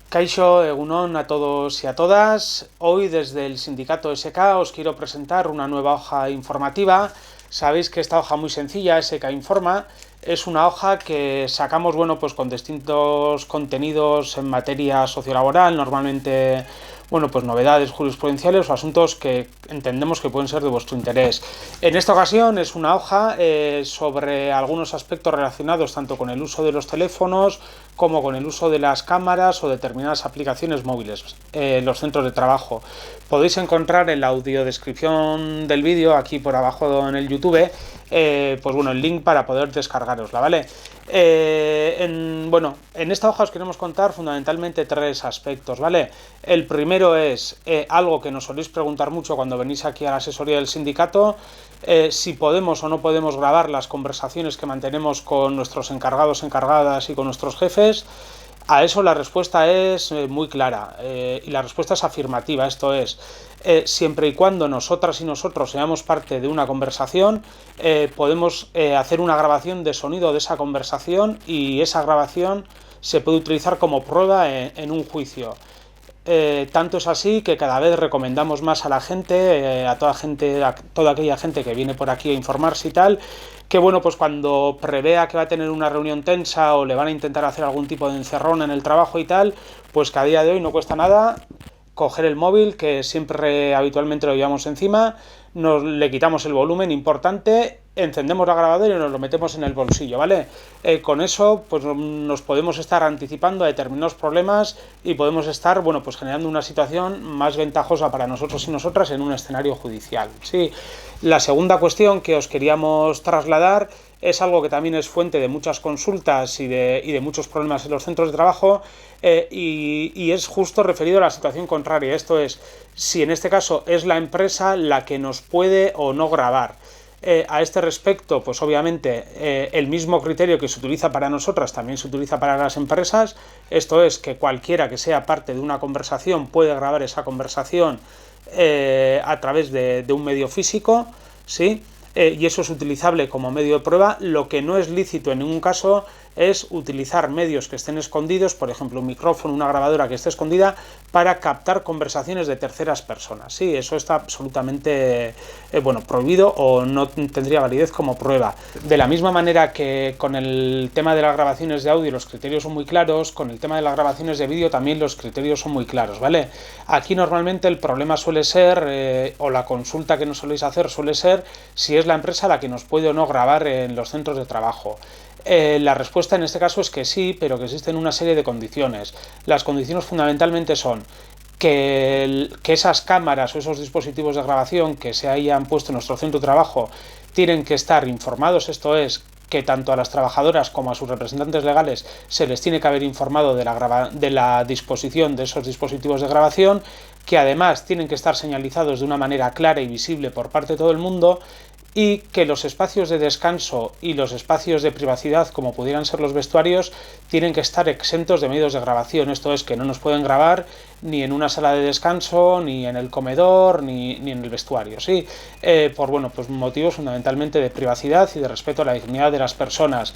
Kaixo, Egunon a todos y a todas. Hoy desde el sindicato SK os quiero presentar una nueva hoja informativa. Sabéis que esta hoja muy sencilla, SK Informa, es una hoja que sacamos pues con distintos contenidos en materia sociolaboral, normalmente pues novedades jurisprudenciales o asuntos que entendemos que pueden ser de vuestro interés. En esta ocasión es una hoja sobre algunos aspectos relacionados tanto con el uso de los teléfonos como con el uso de las cámaras o determinadas aplicaciones móviles en los centros de trabajo. Podéis encontrar en la audiodescripción del vídeo, aquí por abajo en el YouTube, el link para poder descargarosla, ¿vale? En esta hoja os queremos contar fundamentalmente tres aspectos, ¿vale? El primero es algo que nos soléis preguntar mucho cuando venís aquí a la asesoría del sindicato, si podemos o no podemos grabar las conversaciones que mantenemos con nuestros encargados, encargadas y con nuestros jefes. A eso la respuesta es muy clara y la respuesta es afirmativa, esto es, siempre y cuando nosotras y nosotros seamos parte de una conversación, podemos hacer una grabación de sonido de esa conversación y esa grabación se puede utilizar como prueba en un juicio. Tanto es así que cada vez recomendamos más a la gente, a toda aquella gente que viene por aquí a informarse y tal, que pues cuando prevea que va a tener una reunión tensa o le van a intentar hacer algún tipo de encerrón en el trabajo y tal, pues que a día de hoy no cuesta nada coger el móvil, que siempre habitualmente lo llevamos encima, le quitamos el volumen importante, encendemos la grabadora y nos lo metemos en el bolsillo, ¿vale? Con eso pues nos podemos estar anticipando a determinados problemas y podemos estar generando una situación más ventajosa para nosotros y nosotras en un escenario judicial, ¿sí? La segunda cuestión que os queríamos trasladar es algo que también es fuente de muchas consultas y de muchos problemas en los centros de trabajo, y es justo referido a la situación contraria. Esto es, si en este caso es la empresa la que nos puede o no grabar. A este respecto, pues obviamente el mismo criterio que se utiliza para nosotras también se utiliza para las empresas. Esto es, que cualquiera que sea parte de una conversación puede grabar esa conversación a través de un medio físico, ¿sí? Y eso es utilizable como medio de prueba. Lo que no es lícito en ningún caso es utilizar medios que estén escondidos, por ejemplo un micrófono, una grabadora que esté escondida, para captar conversaciones de terceras personas. Sí, eso está absolutamente prohibido o no tendría validez como prueba. De la misma manera que con el tema de las grabaciones de audio los criterios son muy claros, con el tema de las grabaciones de vídeo también los criterios son muy claros, ¿vale? Aquí normalmente el problema suele ser, o la consulta que nos soléis hacer suele ser, si es la empresa la que nos puede o no grabar en los centros de trabajo. La respuesta en este caso es que sí, pero que existen una serie de condiciones. Las condiciones fundamentalmente son que esas cámaras o esos dispositivos de grabación que se hayan puesto en nuestro centro de trabajo tienen que estar informados, esto es, que tanto a las trabajadoras como a sus representantes legales se les tiene que haber informado de la disposición de esos dispositivos de grabación, que además tienen que estar señalizados de una manera clara y visible por parte de todo el mundo, y que los espacios de descanso y los espacios de privacidad, como pudieran ser los vestuarios, tienen que estar exentos de medios de grabación. Esto es, que no nos pueden grabar ni en una sala de descanso, ni en el comedor, ni en el vestuario, ¿sí? Por motivos fundamentalmente de privacidad y de respeto a la dignidad de las personas.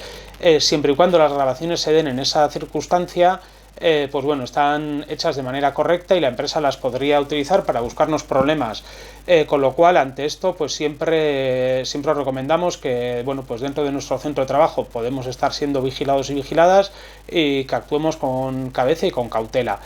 Siempre y cuando las grabaciones se den en esa circunstancia, están hechas de manera correcta y la empresa las podría utilizar para buscarnos problemas, con lo cual ante esto siempre os recomendamos que dentro de nuestro centro de trabajo podemos estar siendo vigilados y vigiladas y que actuemos con cabeza y con cautela.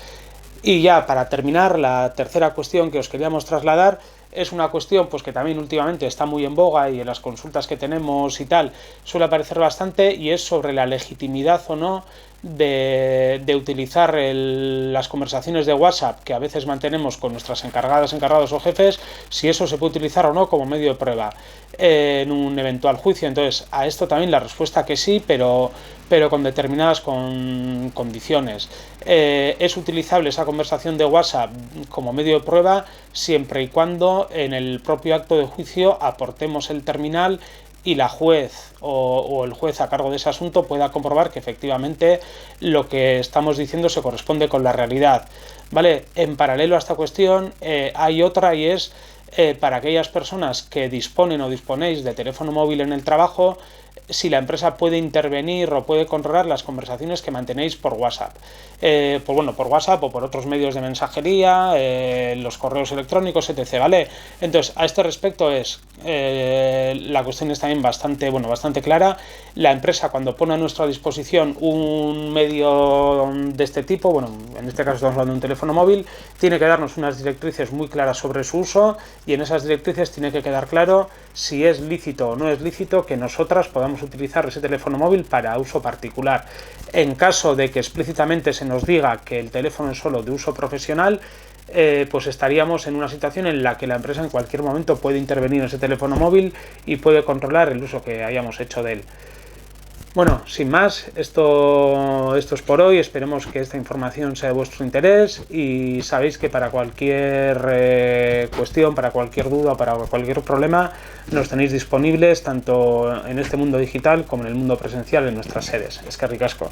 Y ya para terminar, la tercera cuestión que os queríamos trasladar es una cuestión que también últimamente está muy en boga y en las consultas que tenemos y tal suele aparecer bastante, y es sobre la legitimidad o no de utilizar las conversaciones de WhatsApp que a veces mantenemos con nuestras encargadas, encargados o jefes, si eso se puede utilizar o no como medio de prueba en un eventual juicio. Entonces, a esto también la respuesta que sí, pero con determinadas condiciones. Es utilizable esa conversación de WhatsApp como medio de prueba siempre y cuando en el propio acto de juicio aportemos el terminal y la juez o el juez a cargo de ese asunto pueda comprobar que efectivamente lo que estamos diciendo se corresponde con la realidad, ¿vale? En paralelo a esta cuestión hay otra, y es para aquellas personas que disponen o disponéis de teléfono móvil en el trabajo, si la empresa puede intervenir o puede controlar las conversaciones que mantenéis por WhatsApp. Por WhatsApp o por otros medios de mensajería, los correos electrónicos, etc. ¿Vale? Entonces, a este respecto la cuestión es también bastante clara. La empresa, cuando pone a nuestra disposición un medio de este tipo, en este caso estamos hablando de un teléfono móvil, tiene que darnos unas directrices muy claras sobre su uso, y en esas directrices tiene que quedar claro si es lícito o no es lícito que nosotras podamos utilizar ese teléfono móvil para uso particular. En caso de que explícitamente se nos diga que el teléfono es solo de uso profesional, pues estaríamos en una situación en la que la empresa en cualquier momento puede intervenir en ese teléfono móvil y puede controlar el uso que hayamos hecho de él. Bueno, sin más, esto es por hoy. Esperemos que esta información sea de vuestro interés, y sabéis que para cualquier cuestión, para cualquier duda, para cualquier problema, nos tenéis disponibles tanto en este mundo digital como en el mundo presencial en nuestras sedes. Eskerrik asko.